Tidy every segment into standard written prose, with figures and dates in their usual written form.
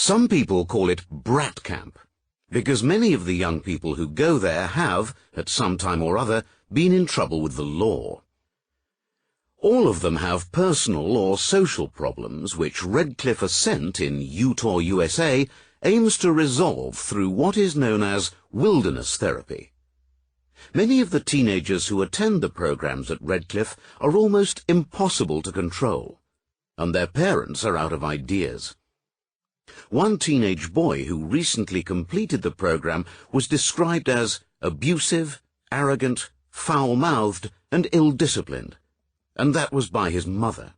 Some people call it brat camp, because many of the young people who go there have, at some time or other, been in trouble with the law. All of them have personal or social problems which Redcliffe Ascent in Utah, USA, aims to resolve through what is known as wilderness therapy. Many of the teenagers who attend the programs at Redcliffe are almost impossible to control, and their parents are out of ideas. One teenage boy who recently completed the program was described as abusive, arrogant, foul-mouthed, and ill-disciplined, and that was by his mother.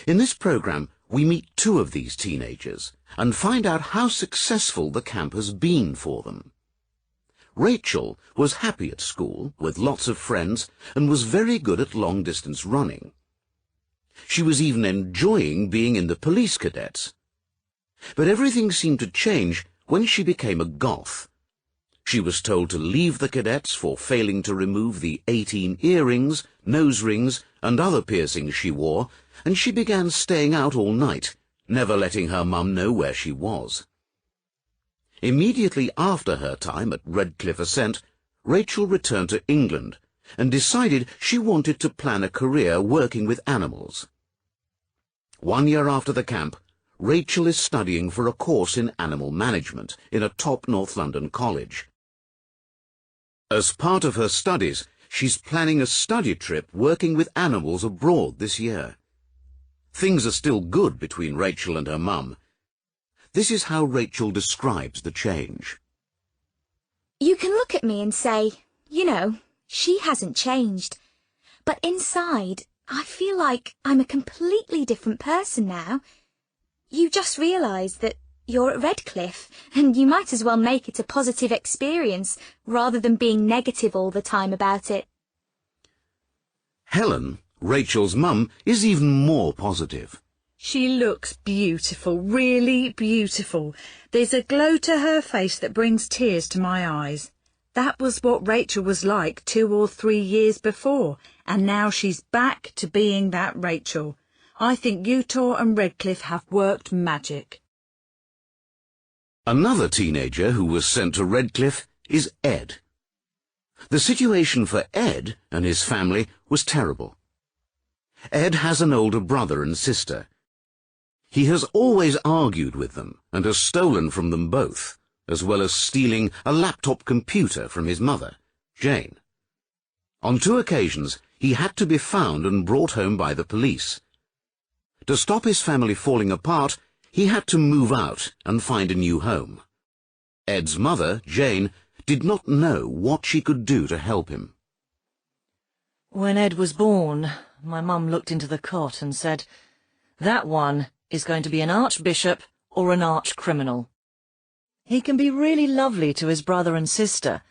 In this program, we meet two of these teenagers and find out how successful the camp has been for them. Rachel was happy at school, with lots of friends, and was very good at long-distance running. She was even enjoying being in the police cadets. But everything seemed to change when she became a goth. She was told to leave the cadets for failing to remove the 18 earrings, nose rings, and other piercings she wore, and she began staying out all night, never letting her mum know where she was. Immediately after her time at Redcliffe Ascent, Rachel returned to England and decided she wanted to plan a career working with animals. 1 year after the camp, Rachel is studying for a course in animal management in a top North London college. As part of her studies, she's planning a study trip working with animals abroad this year. Things are still good between Rachel and her mum. This is how Rachel describes the change. You can look at me and say, you know, she hasn't changed. But inside, I feel like I'm a completely different person now. You just realise that you're at Redcliffe, and you might as well make it a positive experience rather than being negative all the time about it. Helen, Rachel's mum, is even more positive. She looks beautiful, really beautiful. There's a glow to her face that brings tears to my eyes. That was what Rachel was like 2 or 3 years before, and now she's back to being that Rachel. I think Utah and Redcliffe have worked magic. Another teenager who was sent to Redcliffe is Ed. The situation for Ed and his family was terrible. Ed has an older brother and sister. He has always argued with them and has stolen from them both, as well as stealing a laptop computer from his mother, Jane. On 2 occasions, he had to be found and brought home by the police. To stop his family falling apart, he had to move out and find a new home. Ed's mother, Jane, did not know what she could do to help him. When Ed was born, my mum looked into the cot and said, "That one is going to be an archbishop or an arch-criminal. He can be really lovely to his brother and sister,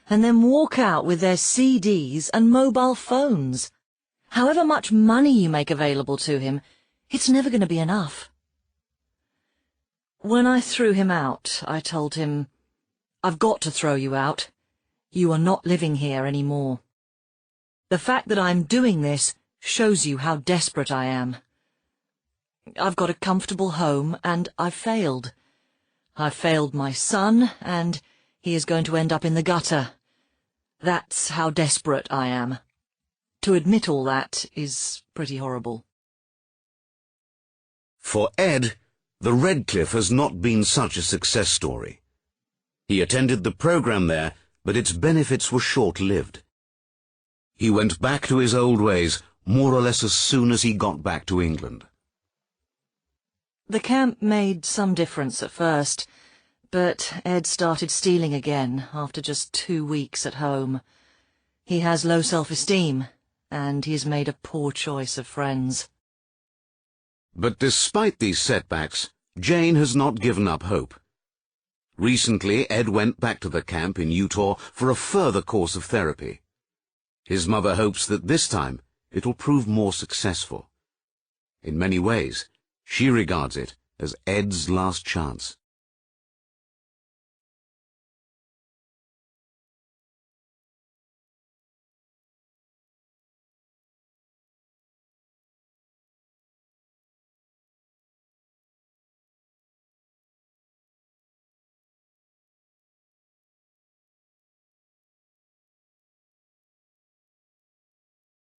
and then walk out with their CDs and mobile phones. However much money you make available to him, it's never going to be enough." When I threw him out, I told him, "I've got to throw you out. You are not living here anymore. The fact that I'm doing this shows you how desperate I am. I've got a comfortable home, and I've failed. I've failed my son, and he is going to end up in the gutter. That's how desperate I am. To admit all that is pretty horrible." For Ed, the Redcliffe has not been such a success story. He attended the program there, but its benefits were short-lived. He went back to his old ways more or less as soon as he got back to England. The camp made some difference at first, but Ed started stealing again after just 2 weeks at home. He has low self-esteem, and he's made a poor choice of friends. But despite these setbacks, Jane has not given up hope. Recently, Ed went back to the camp in Utah for a further course of therapy. His mother hopes that this time it'll prove more successful. In many ways, she regards it as Ed's last chance.